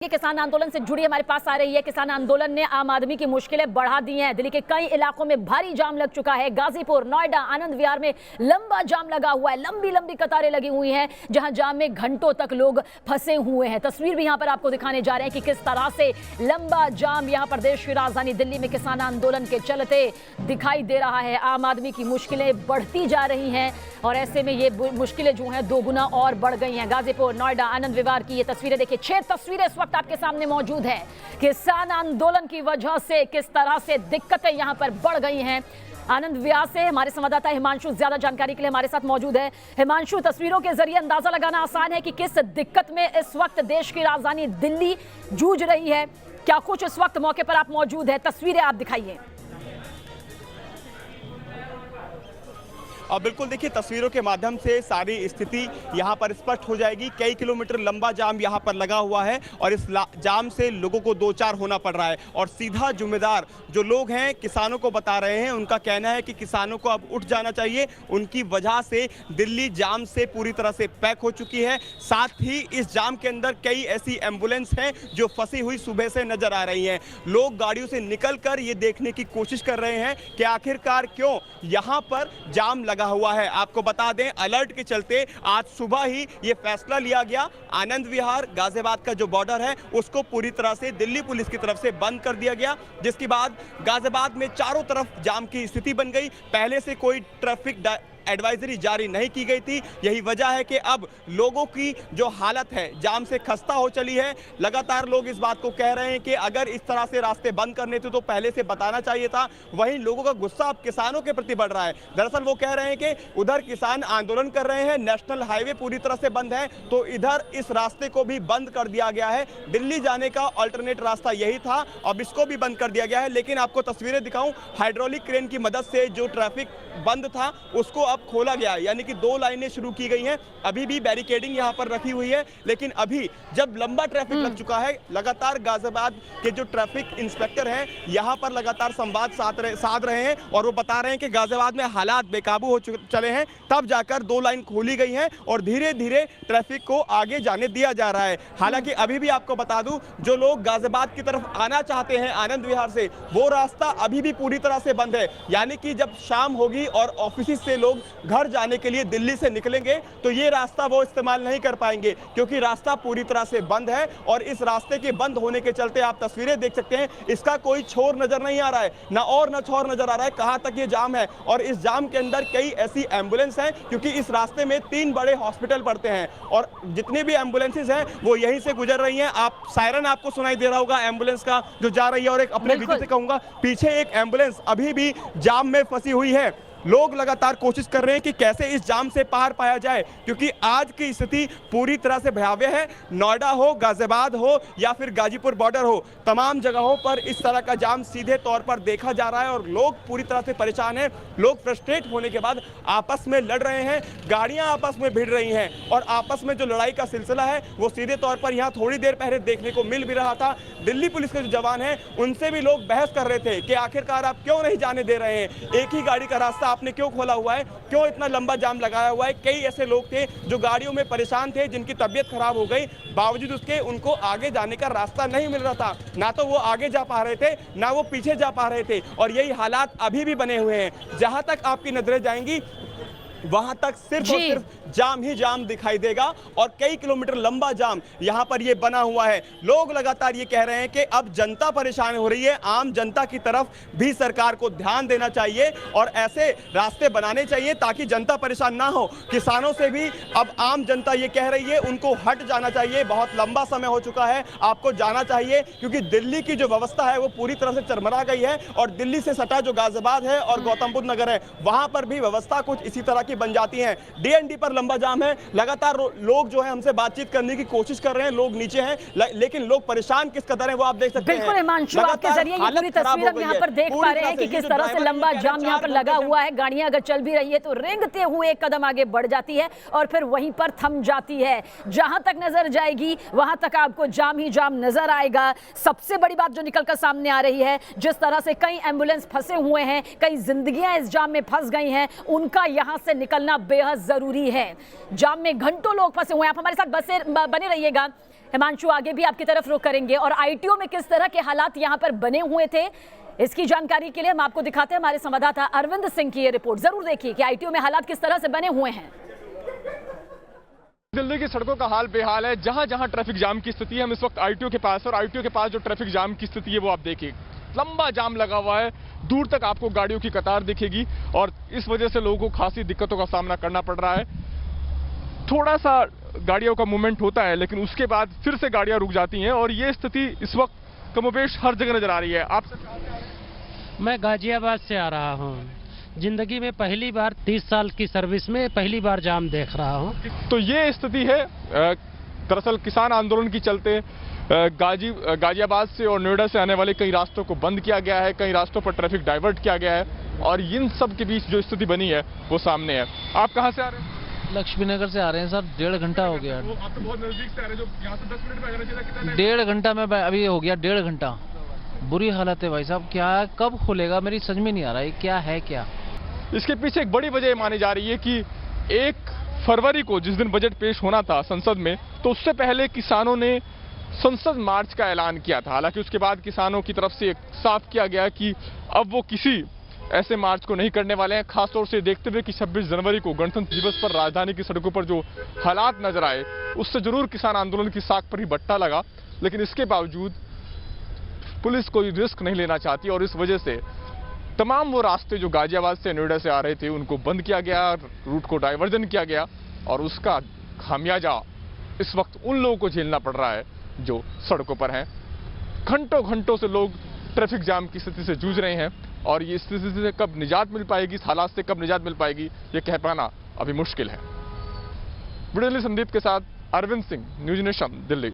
ये किसान आंदोलन से जुड़ी हमारे पास आ रही है। किसान आंदोलन ने आम आदमी की मुश्किलें बढ़ा दी हैं। दिल्ली के कई इलाकों में भारी जाम लग चुका है। गाजीपुर, नोएडा, आनंद विहार में लंबा जाम लगा हुआ है। लंबी लंबी कतारें लगी हुई हैं, जहां जाम में घंटों तक लोग फंसे हुए हैं। तस्वीर भी यहां पर आपको दिखाने जा रहे हैं कि किस तरह से लंबा जाम यहां प्रदेश की राजधानी दिल्ली में किसान आंदोलन के चलते दिखाई दे रहा है। आम आदमी की मुश्किलें बढ़ती जा रही हैं और ऐसे में ये मुश्किलें जो हैं दोगुना और बढ़ गई हैं। गाजीपुर, नोएडा, आनंद विहार की ये तस्वीरें देखिए। 6 तस्वीरें इस वक्त आपके सामने मौजूद है। किसान आंदोलन की वजह से किस तरह से दिक्कतें यहां पर बढ़ गई हैं। आनंद विहार से हमारे संवाददाता हिमांशु ज्यादा जानकारी के लिए हमारे साथ मौजूद है। हिमांशु, तस्वीरों के जरिए अंदाजा लगाना आसान है कि किस दिक्कत में इस वक्त देश की राजधानी दिल्ली जूझ रही है। क्या कुछ इस वक्त मौके पर आप मौजूद है, तस्वीरें आप दिखाइए। और बिल्कुल देखिए, तस्वीरों के माध्यम से सारी स्थिति यहाँ पर स्पष्ट हो जाएगी। कई किलोमीटर लंबा जाम यहाँ पर लगा हुआ है और इस जाम से लोगों को दो चार होना पड़ रहा है। और सीधा जिम्मेदार जो लोग हैं किसानों को बता रहे हैं। उनका कहना है कि किसानों को अब उठ जाना चाहिए। उनकी वजह से दिल्ली जाम से पूरी तरह से पैक हो चुकी है। साथ ही इस जाम के अंदर कई ऐसी एम्बुलेंस हैं जो फंसी हुई सुबह से नजर आ रही हैं। लोग गाड़ियों से निकलकर ये देखने की कोशिश कर रहे हैं कि आखिरकार क्यों यहाँ पर जाम लगा हुआ है। आपको बता दें, अलर्ट के चलते आज सुबह ही यह फैसला लिया गया। आनंद विहार गाजियाबाद का जो बॉर्डर है उसको पूरी तरह से दिल्ली पुलिस की तरफ से बंद कर दिया गया, जिसके बाद गाजियाबाद में चारों तरफ जाम की स्थिति बन गई। पहले से कोई ट्रैफिक एडवाइजरी जारी नहीं की गई थी। यही वजह है कि अब लोगों की जो हालत है जाम से खस्ता हो चली है। लगातार लोग इस बात को कह रहे हैं कि अगर इस तरह से रास्ते बंद करने थे तो पहले से बताना चाहिए था। वहीं लोगों का गुस्सा अब किसानों के प्रति बढ़ रहा है। दरअसल वो कह रहे हैं कि उधर किसान आंदोलन कर रहे हैं, नेशनल हाईवे पूरी तरह से बंद है, तो इधर इस रास्ते को भी बंद कर दिया गया है। दिल्ली जाने का अल्टरनेट रास्ता यही था, अब इसको भी बंद कर दिया गया है। लेकिन आपको तस्वीरें दिखाऊं, हाइड्रोलिक क्रेन की मदद से जो ट्रैफिक बंद था उसको अब खोला गया, यानी कि 2 लाइनें शुरू की गई हैं। अभी भी बैरिकेडिंग यहां पर रखी हुई है, लेकिन अभी जब लंबा ट्रैफिक लग चुका है, लगातार गाजियाबाद के जो ट्रैफिक इंस्पेक्टर हैं यहां पर लगातार संवाद साध रहे हैं और वो बता रहे हैं कि गाजियाबाद में हालात बेकाबू हो चले हैं, तब जाकर 2 लाइन खोली गई हैं और धीरे धीरे ट्रैफिक को आगे जाने दिया जा रहा है। हालांकि अभी भी आपको बता दूं, जो लोग गाजियाबाद की तरफ आना चाहते हैं आनंद विहार से, वो रास्ता अभी भी पूरी तरह से बंद है। यानी कि जब शाम होगी और ऑफिस से लोग घर जाने के लिए दिल्ली से निकलेंगे तो ये रास्ता वो इस्तेमाल नहीं कर पाएंगे, क्योंकि रास्ता पूरी तरह से बंद है। और इस रास्ते के बंद होने के चलते आप तस्वीरें देख सकते हैं, इसका कोई छोर नजर नहीं आ रहा है, ना और ना छोर नजर आ रहा है कहां तक ये जाम है। और इस जाम के अंदर कई ऐसी एम्बुलेंस हैं, क्योंकि इस रास्ते में 3 बड़े हॉस्पिटल पड़ते हैं और जितनी भी एम्बुलेंसेज हैं वो यहीं से गुजर रही हैं। आप सायरन आपको सुनाई दे रहा होगा एम्बुलेंस का जो जा रही है। और एक अपने वीडियो से कहूंगा, पीछे एक एम्बुलेंस अभी भी जाम में फंसी हुई है। लोग लगातार कोशिश कर रहे हैं कि कैसे इस जाम से पार पाया जाए, क्योंकि आज की स्थिति पूरी तरह से भयावह है। नोएडा हो, गाजियाबाद हो या फिर गाजीपुर बॉर्डर हो, तमाम जगहों पर इस तरह का जाम सीधे तौर पर देखा जा रहा है और लोग पूरी तरह से परेशान हैं। लोग फ्रस्ट्रेट होने के बाद आपस में लड़ रहे हैं, गाड़ियां आपस में भिड़ रही हैं और आपस में जो लड़ाई का सिलसिला है वो सीधे तौर पर यहाँ थोड़ी देर पहले देखने को मिल भी रहा था। दिल्ली पुलिस के जो जवान हैं उनसे भी लोग बहस कर रहे थे कि आखिरकार आप क्यों नहीं जाने दे रहे हैं, एक ही गाड़ी का रास्ता आपने क्यों खोला हुआ है, क्यों इतना लंबा जाम लगाया हुआ है। कई ऐसे लोग थे जो गाड़ियों में परेशान थे, जिनकी तबीयत खराब हो गई, बावजूद उसके उनको आगे जाने का रास्ता नहीं मिल रहा था। ना तो वो आगे जा पा रहे थे, ना वो पीछे जा पा रहे थे। और यही हालात अभी भी बने हुए हैं। जहां तक आपकी नजरें जाएंगी वहां तक सिर्फ और सिर्फ जाम ही जाम दिखाई देगा और कई किलोमीटर लंबा जाम यहां पर ये बना हुआ है। लोग लगातार ये कह रहे हैं कि अब जनता परेशान हो रही है, आम जनता की तरफ भी सरकार को ध्यान देना चाहिए और ऐसे रास्ते बनाने चाहिए ताकि जनता परेशान ना हो। किसानों से भी अब आम जनता ये कह रही है उनको हट जाना चाहिए, बहुत लंबा समय हो चुका है, आपको जाना चाहिए, क्योंकि दिल्ली की जो व्यवस्था है वो पूरी तरह से चरमरा गई है। और दिल्ली से सटा जो गाजियाबाद है और गौतम बुद्ध नगर है, वहां पर भी व्यवस्था कुछ इसी तरह की बन जाती हैं। डीएनडी पर लंबा जाम है, लगातार लोग जो है हमसे बातचीत करने की कोशिश कर रहे हैं, लोग नीचे हैं, लेकिन लोग परेशान किस कदर हैं वो आप देख सकते हैं। बिल्कुल हिमांशु, आपके जरिए ये पूरी तस्वीर हम यहाँ पर देख पा रहे हैं कि किस तरह से लंबा जाम यहाँ पर लगा हुआ है। गाड़ियां अगर चल भी रही है तो रेंगते हुए एक कदम आगे बढ़ जाती है और फिर वहीं पर थम जाती है। जहां तक नजर जाएगी वहां तक आपको जाम ही जाम नजर आएगा। सबसे बड़ी बात जो निकलकर सामने आ रही है, जिस तरह से कई एम्बुलेंस फंसे हुए हैं, कई जिंदगियां इस जाम में फंस गई हैं, उनका यहां से निकलना बेहद जरूरी है। जाम में घंटों लोग फंसे हुए हैं। आप हमारे साथ बने रहिएगा। हिमांशु, आगे भी आपकी तरफ रुख करेंगे और आईटीओ में किस तरह के हालात यहां पर बने हुए थे, इसकी जानकारी के लिए हम आपको दिखाते हैं हमारे संवाददाता अरविंद सिंह की ये रिपोर्ट। जरूर देखिए कि आईटीओ में हालात किस तरह से बने हुए हैं। दिल्ली की सड़कों का हाल बेहाल है। जहां जहां ट्रैफिक जाम की स्थिति है, हम इस वक्त आईटीओ के पास और आईटीओ के पास जो ट्रैफिक जाम की स्थिति है वो आप देखिए, लंबा जाम लगा हुआ है, दूर तक आपको गाड़ियों की कतार दिखेगी और इस वजह से लोगों को खासी दिक्कतों का सामना करना पड़ रहा है। थोड़ा सा गाड़ियों का मूवमेंट होता है लेकिन उसके बाद फिर से गाड़ियां रुक जाती हैं और ये स्थिति इस वक्त कमोबेश हर जगह नजर आ रही है। आप मैं गाजियाबाद से आ रहा हूँ। जिंदगी में पहली बार 30 साल की सर्विस में पहली बार जाम देख रहा हूँ। तो ये स्थिति है। दरअसल किसान आंदोलन की चलते गाजियाबाद से और नोएडा से आने वाले कई रास्तों को बंद किया गया है, कई रास्तों पर ट्रैफिक डाइवर्ट किया गया है और इन सब के बीच जो स्थिति बनी है वो सामने है। आप कहाँ से आ रहे हैं? लक्ष्मी नगर से आ रहे हैं सर। 1.5 घंटा हो गया। वो आप तो बहुत नजदीक से आ रहे हैं, जो यहाँ से 10 मिनट में आना चाहिए। कितना 1.5 घंटा में अभी हो गया 1.5 घंटा। बुरी हालत है भाई साहब। क्या कब खुलेगा मेरी समझ में नहीं आ रहा है, क्या है क्या। इसके पीछे एक बड़ी वजह मानी जा रही है कि 1 फरवरी को जिस दिन बजट पेश होना था संसद में, तो उससे पहले किसानों ने संसद मार्च का ऐलान किया था। हालांकि उसके बाद किसानों की तरफ से साफ किया गया कि अब वो किसी ऐसे मार्च को नहीं करने वाले हैं, खासतौर से देखते हुए कि 26 जनवरी को गणतंत्र दिवस पर राजधानी की सड़कों पर जो हालात नजर आए उससे जरूर किसान आंदोलन की साख पर ही बट्टा लगा। लेकिन इसके बावजूद पुलिस कोई रिस्क नहीं लेना चाहती और इस वजह से तमाम वो रास्ते जो गाजियाबाद से नोएडा से आ रहे थे उनको बंद किया गया, रूट को डाइवर्जन किया गया और उसका खामियाजा इस वक्त उन लोगों को झेलना पड़ रहा है जो सड़कों पर हैं। घंटों घंटों से लोग ट्रैफिक जाम की स्थिति से जूझ रहे हैं और ये स्थिति से कब निजात मिल पाएगी, इस हालात से कब निजात मिल पाएगी, ये कह पाना अभी मुश्किल है। वीडियो संदीप के साथ अरविंद सिंह, न्यूज़ नेशन, दिल्ली।